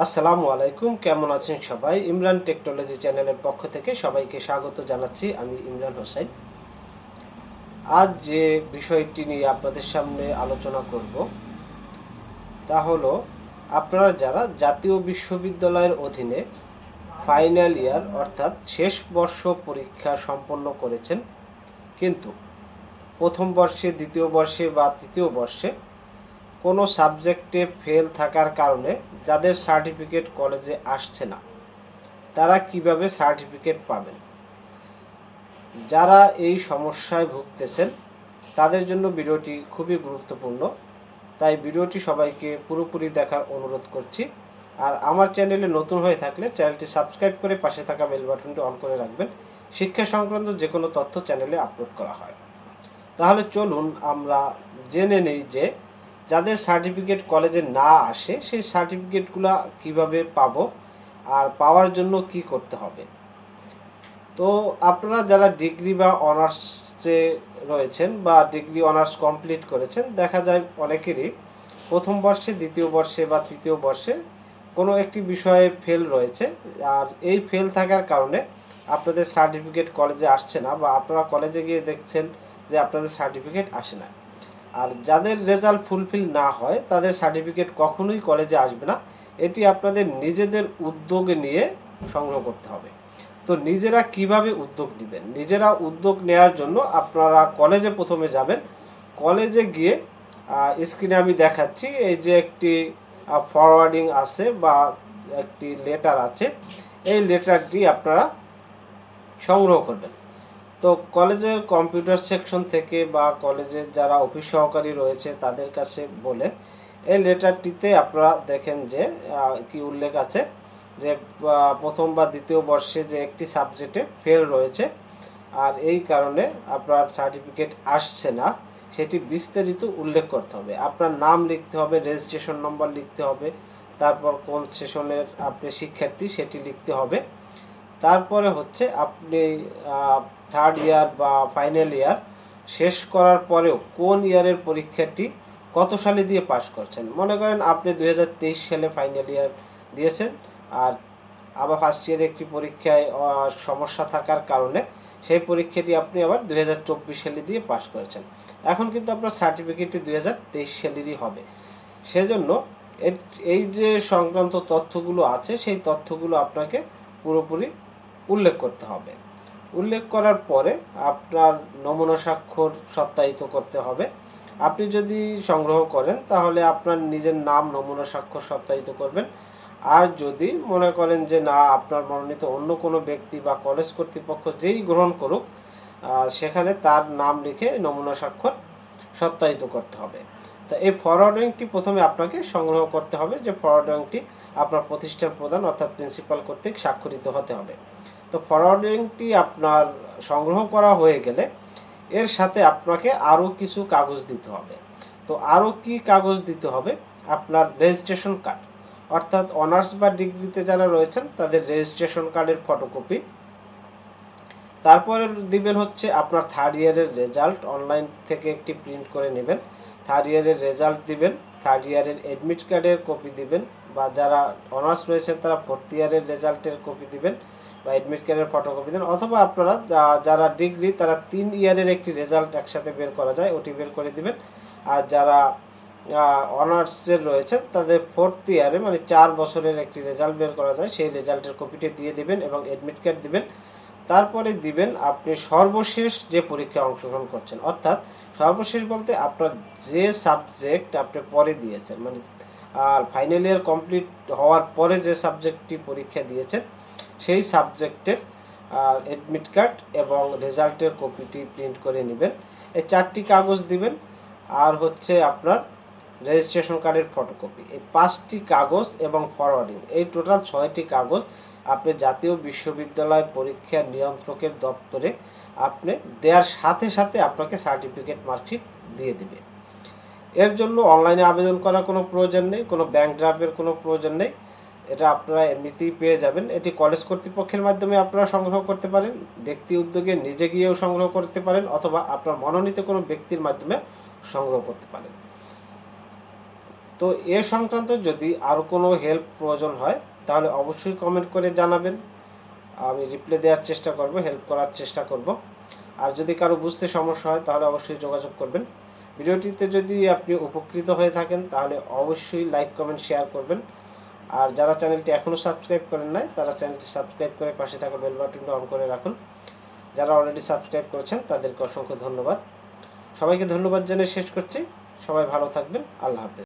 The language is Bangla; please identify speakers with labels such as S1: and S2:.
S1: আসসালামু আলাইকুম, কেমন আছেন সবাই? ইমরান টেকনোলজি চ্যানেলের পক্ষ থেকে সবাইকে স্বাগত জানাচ্ছি। আমি ইমরান হোসেন। আজ যে বিষয়টি নিয়ে আপনাদের সামনে আলোচনা করব তা হলো, আপনারা যারা জাতীয় বিশ্ববিদ্যালয়ের অধীনে ফাইনাল ইয়ার অর্থাৎ শেষ বর্ষ পরীক্ষা সম্পন্ন করেছেন, কিন্তু প্রথম বর্ষে, দ্বিতীয় বর্ষে বা তৃতীয় বর্ষে কোনো সাবজেক্টে ফেল থাকার কারণে যাদের সার্টিফিকেট কলেজে আসছে না, তারা কিভাবে সার্টিফিকেট পাবেন? যারা এই সমস্যায় ভুগতেছেন তাদের জন্য ভিডিওটি খুবই গুরুত্বপূর্ণ, তাই ভিডিওটি সবাইকে পুরোপুরি দেখার অনুরোধ করছি। আর আমার চ্যানেলে নতুন হয়ে থাকলে চ্যানেলটি সাবস্ক্রাইব করে পাশে থাকা বেল বাটনটি অন করে রাখবেন। শিক্ষা সংক্রান্ত যে কোনো তথ্য চ্যানেলে আপলোড করা হয়। তাহলে চলুন আমরা জেনে নেই যে যাদের সার্টিফিকেট কলেজে না আসে সেই সার্টিফিকেটগুলো কিভাবে পাবো আর পাওয়ার জন্য কি করতে হবে। তো আপনারা যারা ডিগ্রি বা অনার্সে রয়েছেন বা ডিগ্রি অনার্স কমপ্লিট করেছেন, দেখা যায় অনেকেরই প্রথম বর্ষে, দ্বিতীয় বর্ষে বা তৃতীয় বর্ষে কোনো একটি বিষয়ে ফেল রয়েছে। আর এই ফেল থাকার কারণে আপনাদের সার্টিফিকেট কলেজে আসছে না, বা আপনারা কলেজে গিয়ে দেখছেন যে আপনাদের সার্টিফিকেট আসে না। আর যাদের রেজাল্ট ফুলফিল না হয় তাদের সার্টিফিকেট কখনোই কলেজে আসবে না। এটি আপনাদের নিজেদের উদ্যোগে নিয়ে সংগ্রহ করতে হবে। তো নিজেরা কিভাবে উদ্যোগ নেবেন? নিজেরা উদ্যোগ নেওয়ার জন্য আপনারা কলেজে প্রথমে যাবেন। কলেজে গিয়ে স্ক্রিনে আমি দেখাচ্ছি, এই যে একটি ফরওয়ার্ডিং আছে বা একটি লেটার আছে, এই লেটারটি আপনারা সংগ্রহ করবেন। তো কলেজের কম্পিউটার সেকশন থেকে বা কলেজের যারা অফিস সহকারী রয়েছে তাদের কাছে বলে এই লেটারটিতে আপনারা দেখেন যে কি উল্লেখ আছে যে প্রথম বা দ্বিতীয় বর্ষে যে একটি সাবজেক্টে ফেল রয়েছে আর এই কারণে আপনার সার্টিফিকেট আসছে না, সেটি বিস্তারিত উল্লেখ করতে হবে। আপনার নাম লিখতে হবে, রেজিস্ট্রেশন নম্বর লিখতে হবে, তারপর কোন সেশনের আপনি শিক্ষার্থী সেটি লিখতে হবে। তারপরে হচ্ছে আপনি থার্ড ইয়ার বা ফাইনাল ইয়ার শেষ করার পরেও কোন ইয়ারের পরীক্ষাটি কত সালে দিয়ে পাশ করছেন। মনে করেন আপনি 2023 সালে ফাইনাল ইয়ার দিয়েছেন, আর আবার ফার্স্ট ইয়ারে একটি পরীক্ষায় সমস্যা থাকার কারণে সেই পরীক্ষাটি আপনি আবার 2024 সালে দিয়ে পাশ করেছেন। এখন কিন্তু আপনার সার্টিফিকেটটি 2023 সালেরই হবে। সেজন্য এই যে সংক্রান্ত তথ্যগুলো আছে সেই তথ্যগুলো আপনাকে পুরোপুরি উল্লেখ করতে হবে। উল্লেখ করার পরে আপনার নমুনা স্বাক্ষর সত্যায়িত করতে হবে। আপনি যদি সংগ্রহ করেন তাহলে আপনার নিজের নাম নমুনা স্বাক্ষর সত্যায়িত করবেন। আর যদি মনে করেন যে না, আপনার মনোনীত অন্য কোনো ব্যক্তি বা কলেজ কর্তৃপক্ষ যেই গ্রহণ করুক সেখানে তার নাম লিখে নমুনা স্বাক্ষর সত্যায়িত করতে হবে। তা এই ফরওয়ার্ডিংটি প্রথমে আপনাকে সংগ্রহ করতে হবে, যে ফরওয়ার্ডিংটি আপনার প্রতিষ্ঠান প্রধান অর্থাৎ প্রিন্সিপাল কর্তৃক স্বাক্ষরিত হতে হবে। তো ফরওয়ার্ডিংটি আপনার সংগ্রহ করা হয়ে গেলে এর সাথে আপনাকে আরও কিছু কাগজ দিতে হবে। তো আরও কি কাগজ দিতে হবে? আপনার রেজিস্ট্রেশন কার্ড, অর্থাৎ অনার্স বা ডিগ্রিতে যারা রয়েছেন তাদের রেজিস্ট্রেশন কার্ডের ফটোকপি। তারপরে দিবেন হচ্ছে আপনার থার্ড ইয়ারের রেজাল্ট, অনলাইন থেকে একটি প্রিন্ট করে নেবেন। থার্ড ইয়ারের রেজাল্ট দিবেন, থার্ড ইয়ারের অ্যাডমিট কার্ডের কপি দিবেন, বা যারা অনার্স রয়েছেন তারা ফোর্থ ইয়ারের রেজাল্টের কপি দিবেন বা অ্যাডমিট কার্ডের ফটোকপি দেন। অথবা আপনারা যারা ডিগ্রি তারা 3 ইয়ারের একটি রেজাল্ট একসাথে বের করা যায়, ওটি বের করে দিবেন। আর যারা অনার্সের রয়েছে তাদের ফোর্থ ইয়ারে মানে 4 বছরের একটি রেজাল্ট বের করা যায়, সেই রেজাল্টের কপিটি দিয়ে দিবেন এবং অ্যাডমিট কার্ড দিবেন। তারপরে দিবেন আপনি সর্বশেষ যে পরীক্ষায় অংশগ্রহণ করছেন, অর্থাৎ সর্বশেষ বলতে আপনার যে সাবজেক্ট আপনি পরে দিয়েছেন, মানে আর ফাইনাল ইয়ার কমপ্লিট হওয়ার পরে যে সাবজেক্টটি পরীক্ষা দিয়েছেন সেই সাবজেক্টের অ্যাডমিট কার্ড এবং রেজাল্টের কপিটি প্রিন্ট করে নেবেন। এই 4টি কাগজ দিবেন। আর হচ্ছে আপনার রেজিস্ট্রেশন কার্ডের ফটোকপি, এই 5টি কাগজ এবং ফরওয়ার্ডিং, এই টোটাল 6টি কাগজ আপনি জাতীয় বিশ্ববিদ্যালয় পরীক্ষা নিয়ন্ত্রকের দপ্তরে আপনি দেওয়ার সাথে সাথে আপনাকে সার্টিফিকেট মার্কশিট দিয়ে দেবে। এর জন্য অনলাইনে আবেদন করার কোনো প্রয়োজন নেই, কোনো ব্যাংক ড্রাফটের কোনো প্রয়োজন নেই, এটা আপনারা এমনিতেই পেয়ে যাবেন। এটি কলেজ কর্তৃপক্ষের মাধ্যমে আপনারা সংগ্রহ করতে পারেন, ব্যক্তি উদ্যোগে নিজে গিয়েও সংগ্রহ করতে পারেন, অথবা আপনার মনোনীত কোনো ব্যক্তির মাধ্যমে সংগ্রহ করতে পারেন। তো এ সংক্রান্ত যদি আরও কোনো হেল্প প্রয়োজন হয় তাহলে অবশ্যই কমেন্ট করে জানাবেন, আমি রিপ্লাই দেওয়ার চেষ্টা করব, হেল্প করার চেষ্টা করব। আর যদি কারো বুঝতে সমস্যা হয় তাহলে অবশ্যই যোগাযোগ করবেন। ভিডিওটিতে যদি আপনি উপকৃত হয়ে থাকেন তাহলে অবশ্যই লাইক কমেন্ট শেয়ার করবেন। আর যারা চ্যানেলটি এখনও সাবস্ক্রাইব করেন নাই তারা চ্যানেলটি সাবস্ক্রাইব করে পাশে থাকা বেল বাটনটি অন করে রাখুন। যারা অলরেডি সাবস্ক্রাইব করেছেন তাদেরকে অসংখ্য ধন্যবাদ। সবাইকে ধন্যবাদ জানিয়ে শেষ করছি। সবাই ভালো থাকবেন। আল্লাহ হাফেজ।